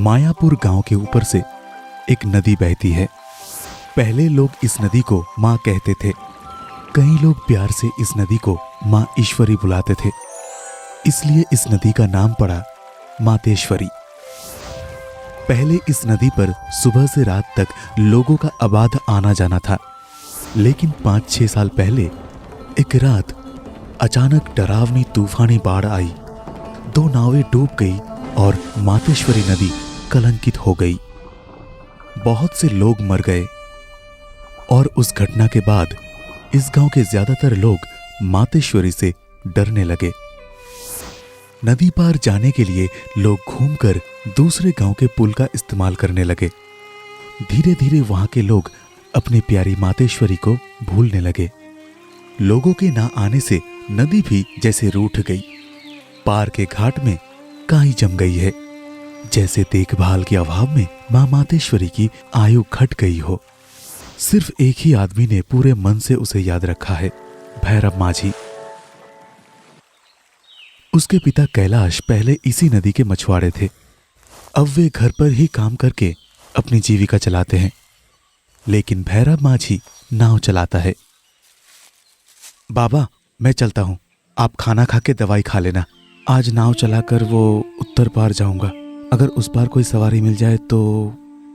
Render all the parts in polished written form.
मायापुर गांव के ऊपर से एक नदी बहती है। पहले लोग इस नदी को माँ कहते थे। कई लोग प्यार से इस नदी को माँ ईश्वरी बुलाते थे, इसलिए इस नदी का नाम पड़ा मातेश्वरी। पहले इस नदी पर सुबह से रात तक लोगों का अबाध आना जाना था, लेकिन 5-6 साल पहले एक रात अचानक डरावनी तूफानी बाढ़ आई। 2 नावें डूब गई और मातेश्वरी नदी कलंकित हो गई। बहुत से लोग मर गए और उस घटना के बाद इस गांव के ज्यादातर लोग मातेश्वरी से डरने लगे। नदी पार जाने के लिए लोग घूमकर दूसरे गांव के पुल का इस्तेमाल करने लगे। धीरे धीरे वहां के लोग अपनी प्यारी मातेश्वरी को भूलने लगे। लोगों के ना आने से नदी भी जैसे रूठ गई। पार के घाट में काई जम गई है, जैसे देखभाल के अभाव में मां मातेश्वरी की आयु घट गई हो। सिर्फ एक ही आदमी ने पूरे मन से उसे याद रखा है, भैरव माझी। उसके पिता कैलाश पहले इसी नदी के मछुआरे थे। अब वे घर पर ही काम करके अपनी जीविका चलाते हैं, लेकिन भैरव माझी नाव चलाता है। बाबा, मैं चलता हूं, आप खाना खा के दवाई खा लेना। आज नाव चलाकर वो उत्तर पार जाऊंगा। अगर उस पार कोई सवारी मिल जाए तो।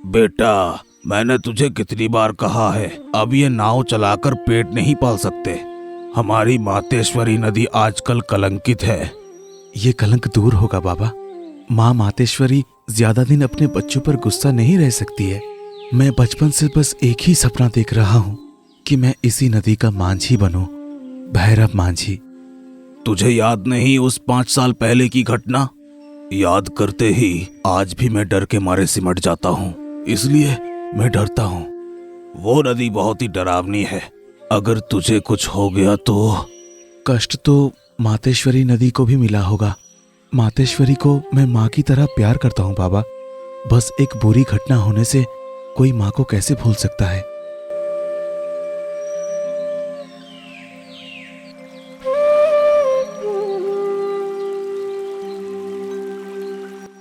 बेटा, मैंने तुझे कितनी बार कहा है, अब ये नाव चलाकर पेट नहीं पाल सकते। हमारी मातेश्वरी नदी आजकल कलंकित है। ये कलंक दूर होगा बाबा। माँ मातेश्वरी ज्यादा दिन अपने बच्चों पर गुस्सा नहीं रह सकती है। मैं बचपन से बस एक ही सपना देख रहा हूँ कि मैं इसी नदी का मांझी बनूं, भैरव माझी। तुझे याद नहीं उस 5 साल पहले की घटना? याद करते ही आज भी मैं डर के मारे सिमट जाता हूँ, इसलिए मैं डरता हूँ। वो नदी बहुत ही डरावनी है। अगर तुझे कुछ हो गया तो। कष्ट तो मातेश्वरी नदी को भी मिला होगा। मातेश्वरी को मैं माँ की तरह प्यार करता हूँ बाबा। बस एक बुरी घटना होने से कोई माँ को कैसे भूल सकता है।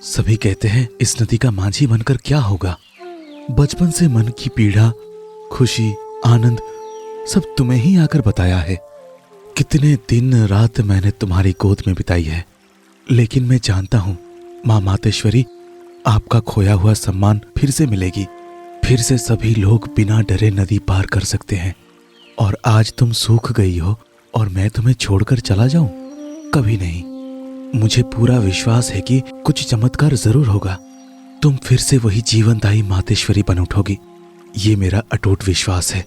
सभी कहते हैं इस नदी का माझी बनकर क्या होगा। बचपन से मन की पीड़ा, खुशी, आनंद सब तुम्हें ही आकर बताया है। कितने दिन रात मैंने तुम्हारी गोद में बिताई है, लेकिन मैं जानता हूं मां मातेश्वरी, आपका खोया हुआ सम्मान फिर से मिलेगी। फिर से सभी लोग बिना डरे नदी पार कर सकते हैं। और आज तुम सूख गई हो और मैं तुम्हें छोड़कर चला जाऊं? कभी नहीं। मुझे पूरा विश्वास है कि कुछ चमत्कार जरूर होगा। तुम फिर से वही जीवनदायी मातेश्वरी बन उठोगी। ये मेरा अटूट विश्वास है।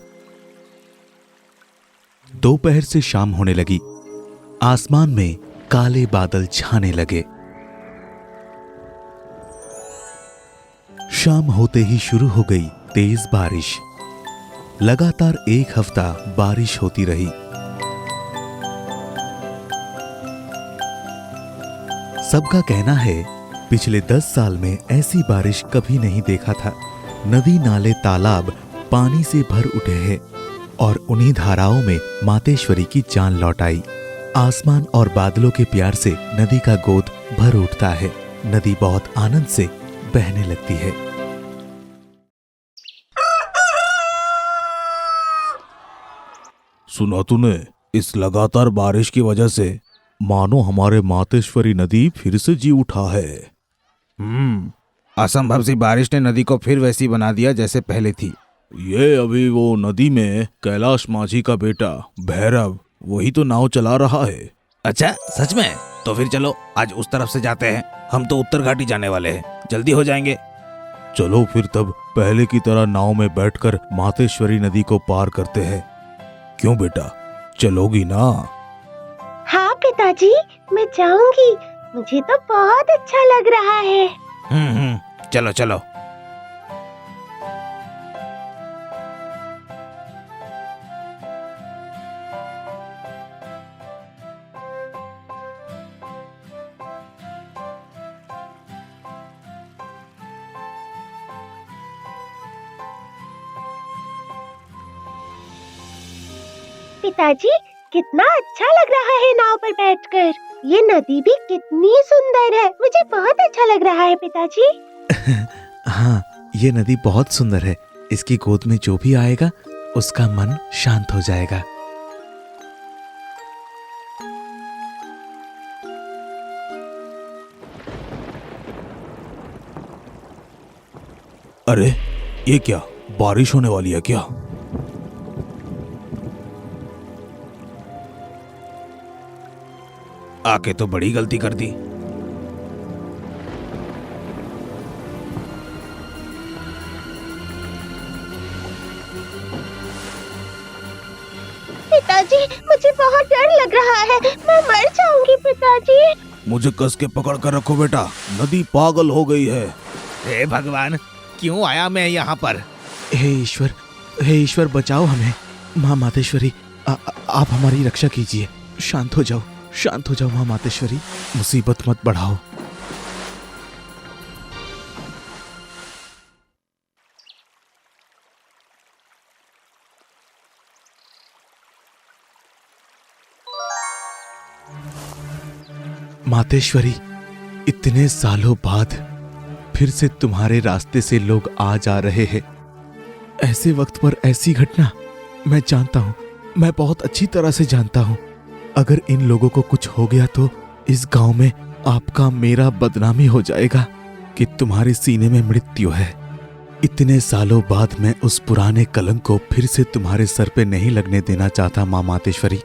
दोपहर से शाम होने लगी। आसमान में काले बादल छाने लगे। शाम होते ही शुरू हो गई तेज बारिश। लगातार 1 हफ्ता बारिश होती रही। सबका कहना है पिछले 10 साल में ऐसी बारिश कभी नहीं देखा था। नदी नाले तालाब पानी से भर उठे हैं और उन्हीं धाराओं में मातेश्वरी की जान लौट आई। आसमान और बादलों के प्यार से नदी का गोद भर उठता है। नदी बहुत आनंद से बहने लगती है। सुना तूने? इस लगातार बारिश की वजह से मानो हमारे मातेश्वरी नदी फिर से जी उठा है। असंभव सी बारिश ने नदी को फिर वैसी बना दिया जैसे पहले थी। ये अभी वो नदी में कैलाश माझी का बेटा भैरव, वही तो नाव चला रहा है। अच्छा, सच में? तो फिर चलो आज उस तरफ से जाते हैं। हम तो उत्तर घाटी जाने वाले हैं, जल्दी हो जाएंगे। चलो फिर तब पहले की तरह नाव में बैठकर मातेश्वरी नदी को पार करते हैं। क्यों बेटा, चलोगी ना? हाँ पिताजी, मैं जाऊंगी। मुझे तो बहुत अच्छा लग रहा है। चलो चलो। पिताजी, कितना अच्छा लग रहा है नाव पर बैठकर। ये नदी भी कितनी सुंदर है। मुझे बहुत अच्छा लग रहा है पिताजी। हाँ, ये नदी बहुत सुंदर है। इसकी गोद में जो भी आएगा उसका मन शांत हो जाएगा। अरे ये क्या, बारिश होने वाली है क्या? आके तो बड़ी गलती कर दी। पिताजी, मुझे बहुत डर लग रहा है, मैं मर जाऊंगी पिताजी। मुझे कस के पकड़ कर रखो बेटा, नदी पागल हो गई है। हे भगवान, क्यों आया मैं यहाँ पर? हे ईश्वर बचाओ हमें। माँ मातेश्वरी, आप हमारी रक्षा कीजिए। शांत हो जाओ माँ मातेश्वरी, मुसीबत मत बढ़ाओ। मातेश्वरी, इतने सालों बाद फिर से तुम्हारे रास्ते से लोग आ जा रहे हैं। ऐसे वक्त पर ऐसी घटना, मैं जानता हूं, मैं बहुत अच्छी तरह से जानता हूं। अगर इन लोगों को कुछ हो गया तो इस गांव में आपका मेरा बदनामी हो जाएगा कि तुम्हारे सीने में मृत्यु है। इतने सालों बाद मैं उस पुराने कलंक को फिर से तुम्हारे सर पे नहीं लगने देना चाहता। माँ मातेश्वरी,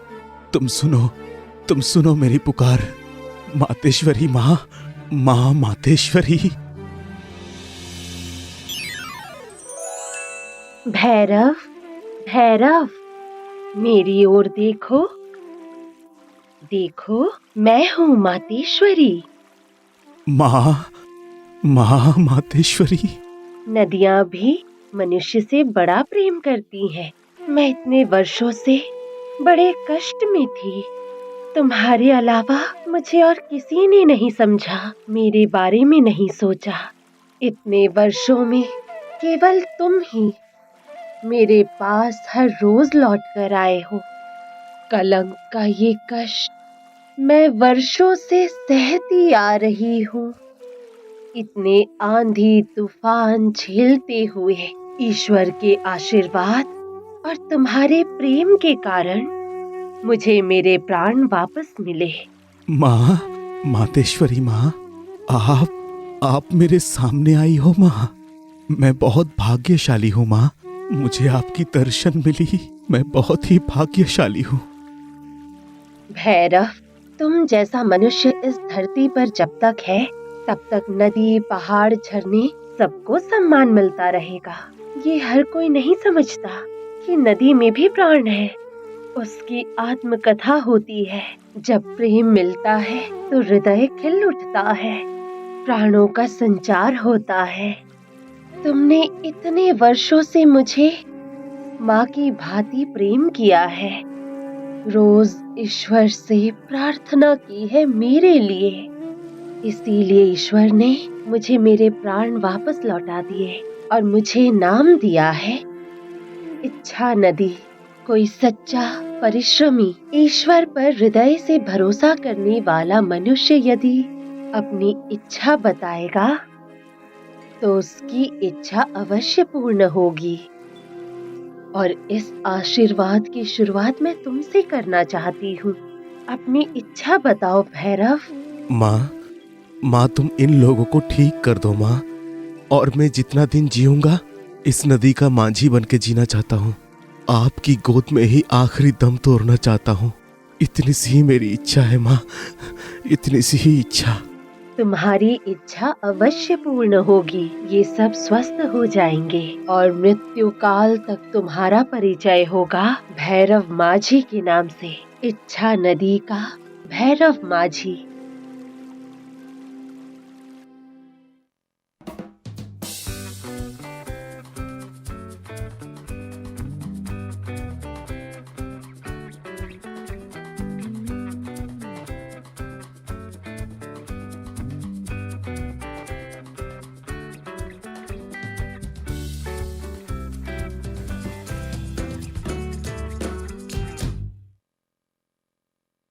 तुम सुनो मेरी पुकार। मातेश्वरी, माँ मातेश्वरी। भैरव, मेरी ओर देखो, मैं हूँ मातेश्वरी। माँ मातेश्वरी। नदियाँ भी मनुष्य से बड़ा प्रेम करती हैं। मैं इतने वर्षों से बड़े कष्ट में थी। तुम्हारे अलावा मुझे और किसी ने नहीं समझा, मेरे बारे में नहीं सोचा। इतने वर्षों में केवल तुम ही मेरे पास हर रोज लौट कर आए हो। कलंक का ये कष्ट मैं वर्षों से सहती आ रही हूँ। इतने आंधी तूफान झेलते हुए ईश्वर के आशीर्वाद और तुम्हारे प्रेम के कारण मुझे मेरे प्राण वापस मिले। माँ मातेश्वरी, माँ आप मेरे सामने आई हो। माँ, मैं बहुत भाग्यशाली हूँ। माँ, मुझे आपकी दर्शन मिली, मैं बहुत ही भाग्यशाली हूँ। भैरव, तुम जैसा मनुष्य इस धरती पर जब तक है तब तक नदी, पहाड़, झरने सबको सम्मान मिलता रहेगा। ये हर कोई नहीं समझता कि नदी में भी प्राण है। उसकी आत्मकथा होती है। जब प्रेम मिलता है तो हृदय खिल उठता है, प्राणों का संचार होता है। तुमने इतने वर्षों से मुझे माँ की भांति प्रेम किया है। रोज ईश्वर से प्रार्थना की है मेरे लिए। इसीलिए ईश्वर ने मुझे मेरे प्राण वापस लौटा दिए और मुझे नाम दिया है इच्छा नदी। कोई सच्चा, परिश्रमी, ईश्वर पर हृदय से भरोसा करने वाला मनुष्य यदि अपनी इच्छा बताएगा तो उसकी इच्छा अवश्य पूर्ण होगी। और इस आशीर्वाद की शुरुआत मैं तुमसे करना चाहती हूँ। अपनी इच्छा बताओ भैरव। माँ, तुम इन लोगों को ठीक कर दो माँ, और मैं जितना दिन जीऊंगा इस नदी का मांझी बन के जीना चाहता हूँ। आपकी गोद में ही आखिरी दम तोड़ना चाहता हूँ। इतनी सी मेरी इच्छा है माँ, इतनी सी ही इच्छा। तुम्हारी इच्छा अवश्य पूर्ण होगी। ये सब स्वस्थ हो जाएंगे और मृत्यु काल तक तुम्हारा परिचय होगा भैरव माझी के नाम से। इच्छा नदी का भैरव माझी।